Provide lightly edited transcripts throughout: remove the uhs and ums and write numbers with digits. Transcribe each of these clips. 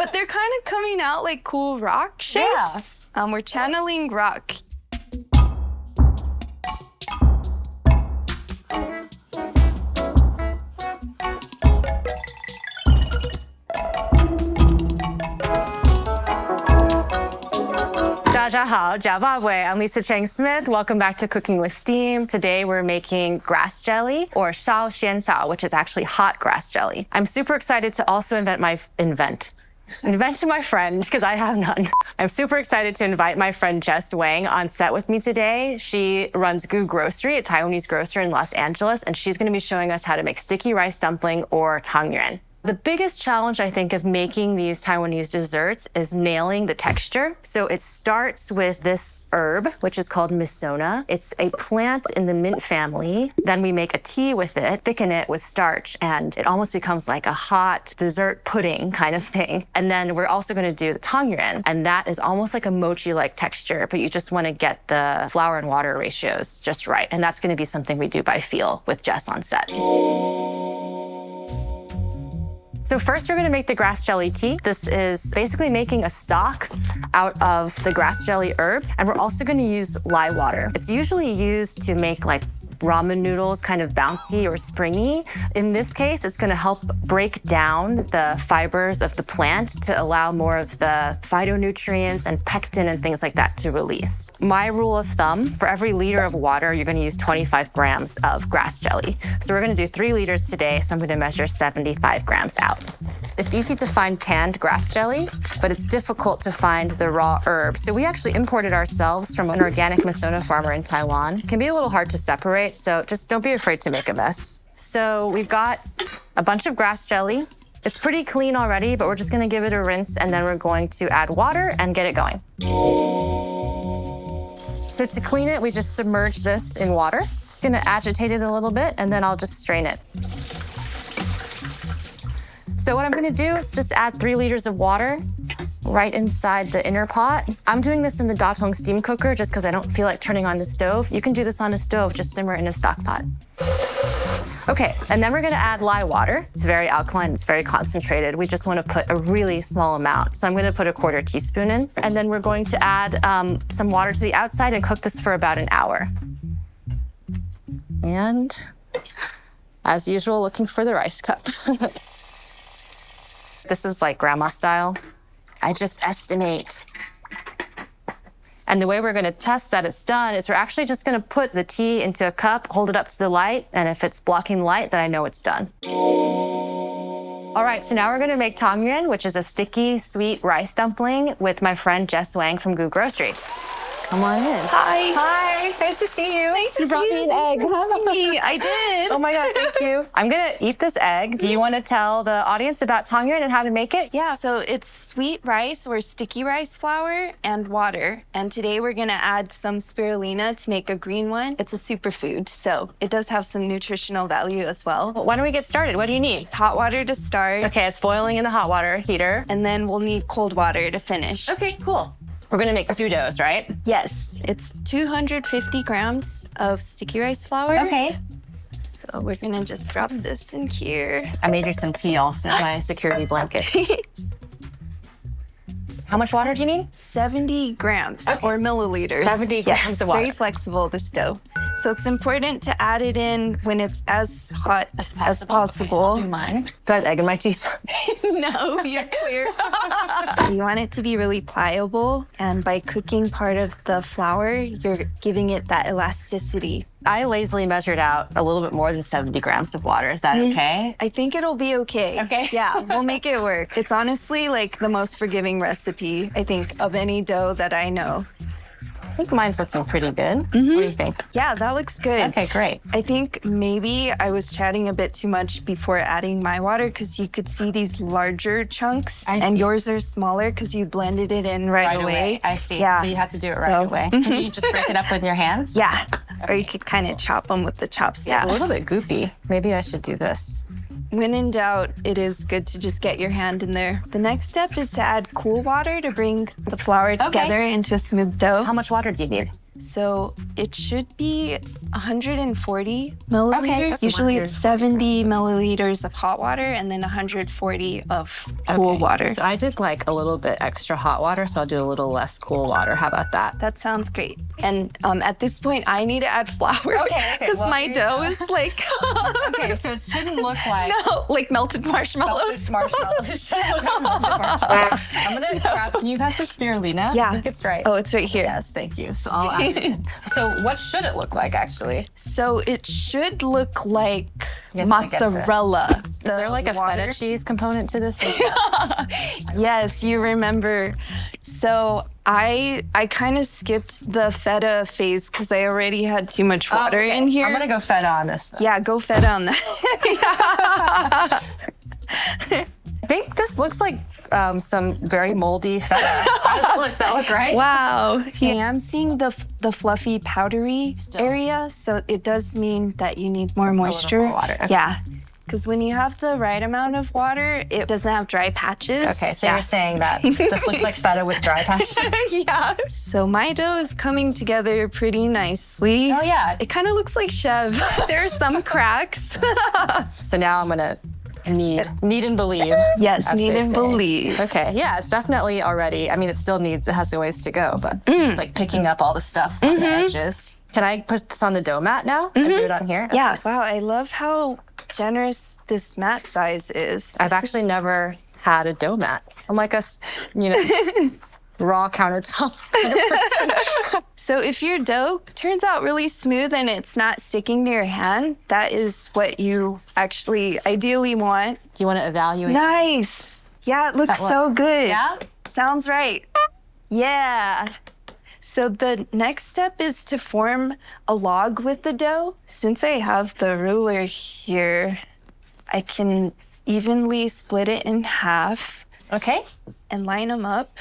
But they're kind of coming out like cool rock shapes. Yeah. We're channeling rock. I'm Lisa Chang Smith. Welcome back to Cooking with Steam. Today we're making grass jelly, or 烧仙草, which is actually hot grass jelly. I'm super excited to also invent my friend, because I have none. I'm super excited to invite my friend Jess Wang on set with me today. She runs Brew Grocery, a Taiwanese grocer in Los Angeles, and she's going to be showing us how to make sticky rice dumpling or Tang Yuan. The biggest challenge, I think, of making these Taiwanese desserts is nailing the texture. So it starts with this herb, which is called misona. It's a plant in the mint family. Then we make a tea with it, thicken it with starch, and it almost becomes like a hot dessert pudding kind of thing. And then we're also going to do the Tang Yuan, and that is almost like a mochi-like texture, but you just want to get the flour and water ratios just right. And that's going to be something we do by feel with Jess on set. So first we're going to make the grass jelly tea. This is basically making a stock out of the grass jelly herb. And we're also going to use lye water. It's usually used to make like ramen noodles kind of bouncy or springy. In this case, it's going to help break down the fibers of the plant to allow more of the phytonutrients and pectin and things like that to release. My rule of thumb, for every liter of water, you're going to use 25 grams of grass jelly. So we're going to do 3 liters today, so I'm going to measure 75 grams out. It's easy to find canned grass jelly, but it's difficult to find the raw herb. So we actually imported ourselves from an organic misona farmer in Taiwan. It can be a little hard to separate, so just don't be afraid to make a mess. So we've got a bunch of grass jelly. It's pretty clean already, but we're just gonna give it a rinse, and then we're going to add water and get it going. So to clean it, we just submerge this in water. Gonna agitate it a little bit, and then I'll just strain it. So what I'm gonna do is just add 3 liters of water right inside the inner pot. I'm doing this in the Tatung steam cooker just because I don't feel like turning on the stove. You can do this on a stove, just simmer in a stock pot. Okay, and then we're gonna add lye water. It's very alkaline, it's very concentrated. We just wanna put a really small amount. So I'm gonna put a 1/4 teaspoon in, and then we're going to add some water to the outside and cook this for about an hour. And as usual, looking for the rice cup. This is like grandma style. I just estimate. And the way we're gonna test that it's done is we're actually just gonna put the tea into a cup, hold it up to the light, and if it's blocking light, then I know it's done. All right, so now we're gonna make Tang Yuan, which is a sticky, sweet rice dumpling with my friend Jess Wang from Brew Grocery. Come on in. Hi. Hi, nice to see you. Nice to see you. You brought me an egg. I did. Oh my God, thank you. I'm gonna eat this egg. Do you wanna tell the audience about Tang Yuan and how to make it? Yeah, so it's sweet rice or sticky rice flour and water. And today we're gonna add some spirulina to make a green one. It's a superfood, so it does have some nutritional value as well. Why don't we get started? What do you need? It's hot water to start. Okay, it's boiling in the hot water heater. And then we'll need cold water to finish. Okay, cool. We're gonna make 2 doughs, right? Yes, it's 250 grams of sticky rice flour. Okay. So we're gonna just drop this in here. I made you some tea also, my security blanket. How much water do you need? 70 grams or milliliters. 70 grams of water. Very flexible, this dough. So it's important to add it in when it's as hot as possible. Okay, mine. Got egg in my teeth. No, you're clear. You want it to be really pliable, and by cooking part of the flour, you're giving it that elasticity. I lazily measured out a little bit more than 70 grams of water. Is that okay? I think it'll be okay. Okay. Yeah, we'll make it work. It's honestly like the most forgiving recipe, I think, of any dough that I know. I think mine's looking pretty good. What do you think? Yeah, that looks good. Okay, great. I think maybe I was chatting a bit too much before adding my water because you could see these larger chunks and yours are smaller because you blended it in right away. I see. Yeah. So you have to do it right away. Can you just break it up with your hands? Yeah. Or you could kind of chop them with the chopstick. It's a little bit goopy. Maybe I should do this. When in doubt, it is good to just get your hand in there. The next step is to add cool water to bring the flour together into a smooth dough. How much water do you need? So it should be 140 milliliters. Okay, that's Usually 140. it's 70 milliliters of hot water and then 140 of cool water. So I did like a little bit extra hot water, so I'll do a little less cool water. How about that? That sounds great. And at this point, I need to add flour. Okay. Because Well, my here you dough go. is like... Okay, so it shouldn't look like No, like melted marshmallows. melted marshmallows. It shouldn't look like melted marshmallows. I'm gonna grab, can you pass the spirulina? Yeah. I think it's right. Oh, it's right here. Yes, thank you. So I'll add it in. So what should it look like, actually? So it should look like guys wanna get the- mozzarella. Is there like a feta cheese component to this? Yes, you remember. So I kind of skipped the feta phase because I already had too much water in here. I'm gonna go feta on this. Then. Yeah, go feta on that. I think this looks like some very moldy feta. How does it look? Does that look right? Wow. Yeah, I'm seeing the fluffy, powdery area, so it does mean that you need more moisture. more water. Okay. Yeah, because when you have the right amount of water, it doesn't have dry patches. Okay, so you're saying that this looks like feta with dry patches? Yeah. So my dough is coming together pretty nicely. Oh yeah. It kind of looks like Chev. There are some cracks. So now I'm gonna knead and believe. Yes, as knead they and say. believe. Okay, yeah, it's definitely already, I mean, it has a ways to go, but it's like picking up all the stuff on the edges. Can I put this on the dough mat now and do it on here? Yeah. Wow, I love how generous this mat size is. I've actually never had a dough mat. I'm like a, raw countertop kind of person. So if your dough turns out really smooth and it's not sticking to your hand, that is what you actually ideally want. Do you want to evaluate? Nice. Yeah, it looks That so good. Yeah? Sounds right. Yeah. So the next step is to form a log with the dough. Since I have the ruler here, I can evenly split it in half Okay. and line them up.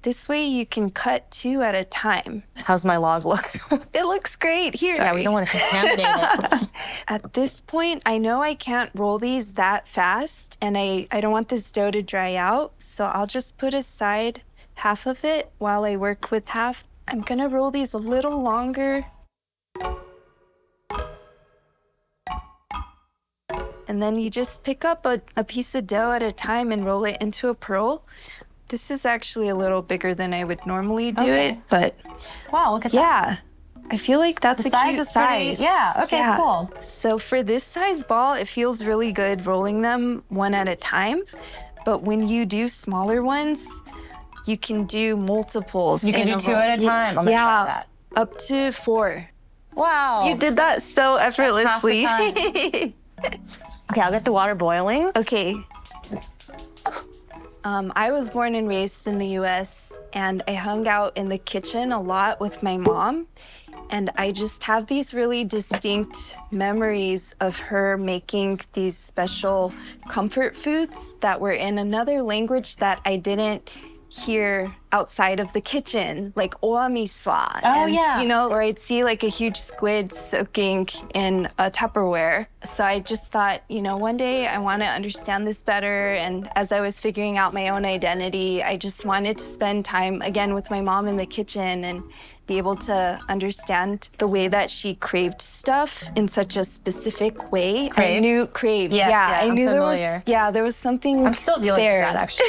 This way you can cut 2 at a time. How's my log look? It looks great. Here. Yeah, we don't want to contaminate it. At this point, I know I can't roll these that fast, and I don't want this dough to dry out, so I'll just put aside half of it while I work with half. I'm gonna roll these a little longer. And then you just pick up a piece of dough at a time and roll it into a pearl. This is actually a little bigger than I would normally do it, but Wow, look at that. yeah, I feel like that's The a size cute is pretty, size. yeah, okay, cool. So for this size ball, it feels really good rolling them one at a time. But when you do smaller ones, you can do multiples. You can in do 2 roll. at a time. I'm gonna try that. Up to 4. Wow. You did that so half the effortlessly. Okay, I'll get the water boiling. Okay. I was born and raised in the US, and I hung out in the kitchen a lot with my mom. And I just have these really distinct memories of her making these special comfort foods that were in another language that I didn't hear outside of the kitchen, like oamiswa. Oh, yeah. You know, or I'd see like a huge squid soaking in a Tupperware. So I just thought, one day I want to understand this better. And as I was figuring out my own identity, I just wanted to spend time again with my mom in the kitchen and be able to understand the way that she craved stuff in such a specific way. Craved? I knew craved. Yes, yeah, I I'm knew familiar. there was something. I'm still dealing there. with that, actually.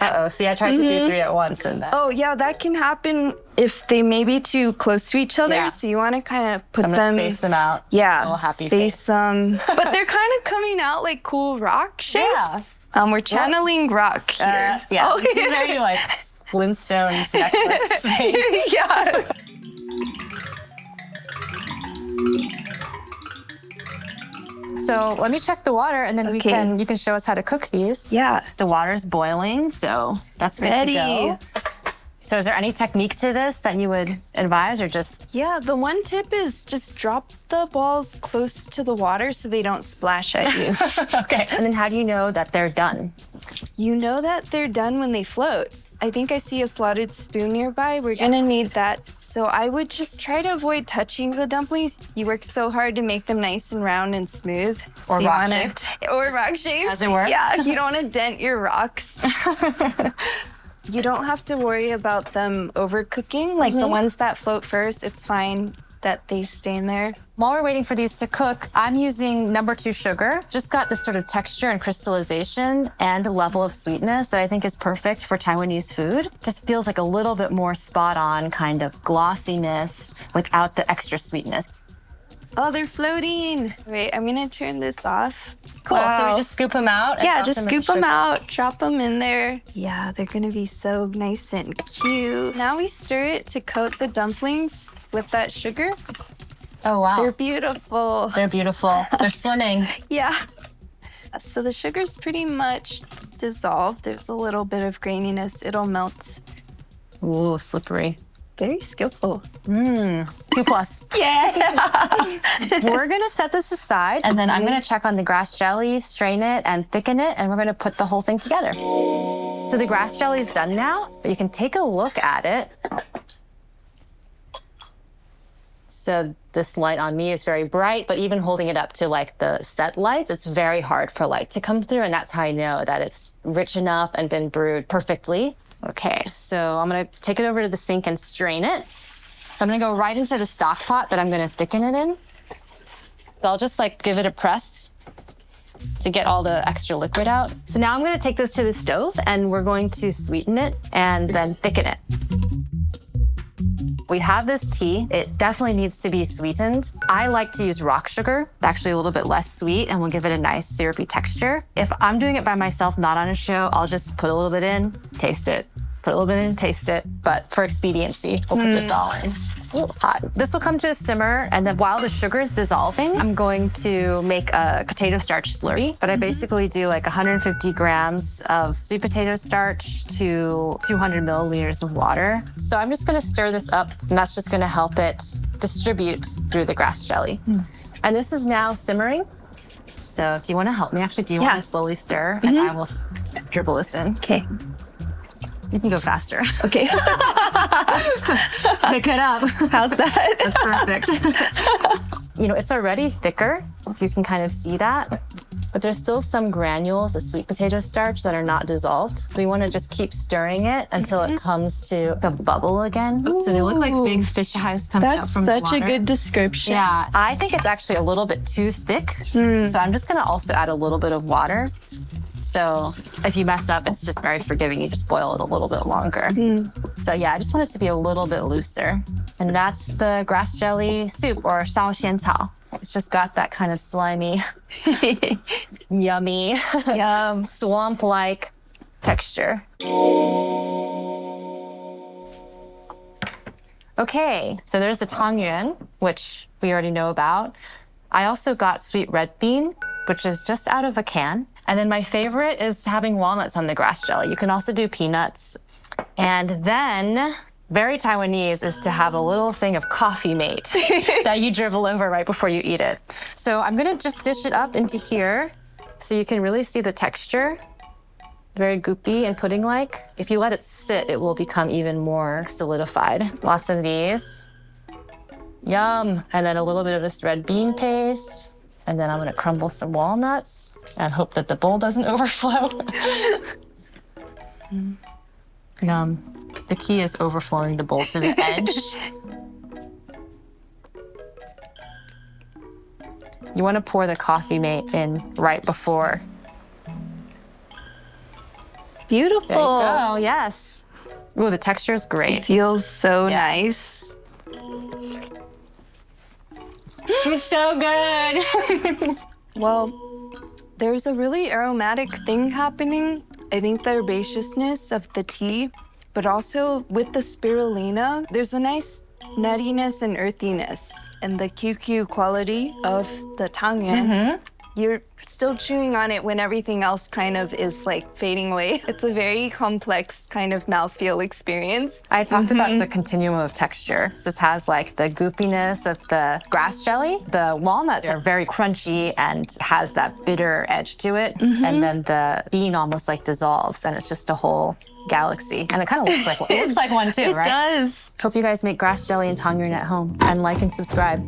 Uh-oh, see, I tried to do 3 at once and that. Oh, yeah, that can happen if they may be too close to each other. Yeah. So you want to kind of put I'm them. gonna space them out. Yeah, Little happy space face. them. But they're kind of coming out like cool rock shapes. We're channeling rock here. Yeah, Oh, this is very like Flintstones necklace. yeah. So let me check the water, and then Okay. you can show us how to cook these. Yeah. The water's boiling, so that's good Ready. to go. So is there any technique to this that you would advise, or just? Yeah, the one tip is just drop the balls close to the water so they don't splash at you. Okay. And then how do you know that they're done? You know that they're done when they float. I think I see a slotted spoon nearby. We're gonna need that. So I would just try to avoid touching the dumplings. You work so hard to make them nice and round and smooth. So Or you rock wanna- shaped. Or rock shaped. Does it work? Yeah, you don't wanna dent your rocks. You don't have to worry about them overcooking. Like the ones that float first, it's fine that they stay in there. While we're waiting for these to cook, I'm using number 2 sugar. Just got this sort of texture and crystallization and level of sweetness that I think is perfect for Taiwanese food. Just feels like a little bit more spot on kind of glossiness without the extra sweetness. Oh, they're floating. Wait, I'm gonna turn this off. Cool, so Wow. we just scoop them out? And Yeah, drop just them in the scoop them sugar. out, drop them in there. Yeah, they're gonna be so nice and cute. Now we stir it to coat the dumplings with that sugar. Oh, wow. They're beautiful. They're beautiful. They're swimming. Yeah. So the sugar's pretty much dissolved. There's a little bit of graininess. It'll melt. Ooh, slippery. Very skillful. 2+. Yeah. We're gonna set this aside, and then I'm gonna check on the grass jelly, strain it, and thicken it, and we're gonna put the whole thing together. So the grass jelly is done now, but you can take a look at it. So this light on me is very bright, but even holding it up to like the set lights, it's very hard for light to come through, and that's how I know that it's rich enough and been brewed perfectly. Okay, so I'm gonna take it over to the sink and strain it. So I'm gonna go right into the stock pot that I'm gonna thicken it in. So I'll just like give it a press to get all the extra liquid out. So now I'm gonna take this to the stove and we're going to sweeten it and then thicken it. We have this tea. It definitely needs to be sweetened. I like to use rock sugar, actually a little bit less sweet, and will give it a nice syrupy texture. If I'm doing it by myself, not on a show, I'll just put a little bit in, taste it. Put a little bit in, taste it. But for expediency, we'll put this all in. Ooh, hot. This will come to a simmer, and then while the sugar is dissolving, I'm going to make a potato starch slurry. But I basically do like 150 grams of sweet potato starch to 200 milliliters of water. So I'm just gonna stir this up, and that's just gonna help it distribute through the grass jelly. And this is now simmering. So do you wanna help me? Actually, do you wanna slowly stir? And I will dribble this in. Okay. You can go faster. Okay. Pick it up. How's that? That's perfect. You know, it's already thicker, if you can kind of see that. But there's still some granules of sweet potato starch that are not dissolved. We want to just keep stirring it until it comes to a bubble again. So they look like big fish eyes coming out That's from the water. such a good description. Yeah, I think it's actually a little bit too thick. So I'm just gonna also add a little bit of water. So if you mess up, it's just very forgiving. You just boil it a little bit longer. So yeah, I just want it to be a little bit looser. And that's the grass jelly soup, or 烧仙草. It's just got that kind of slimy, yummy, Yum. swamp-like texture. Okay, so there's the Tang Yuan, which we already know about. I also got sweet red bean, which is just out of a can. And then my favorite is having walnuts on the grass jelly. You can also do peanuts. And then, very Taiwanese is to have a little thing of coffee mate that you dribble over right before you eat it. So I'm gonna just dish it up into here so you can really see the texture. Very goopy and pudding-like. If you let it sit, it will become even more solidified. Lots of these. Yum. And then a little bit of this red bean paste. And then I'm gonna crumble some walnuts and hope that the bowl doesn't overflow. Yum. The key is overflowing the bowl to the edge. You wanna pour the coffee mate in right before. Beautiful. There you go, yes. Ooh, the texture is great. Feels so Yeah. nice. It's so good. Well, there's a really aromatic thing happening. I think the herbaceousness of the tea, but also with the spirulina, there's a nice nuttiness and earthiness, and the QQ quality of the Tang Yuan. You're still chewing on it when everything else kind of is like fading away. It's a very complex kind of mouthfeel experience. I talked about the continuum of texture. So this has like the goopiness of the grass jelly. The walnuts are very crunchy and has that bitter edge to it. And then the bean almost like dissolves, and it's just a whole galaxy. And it kind of looks like one. It looks like one too, right? It does. Hope you guys make grass jelly and Tang Yuan at home, and like and subscribe.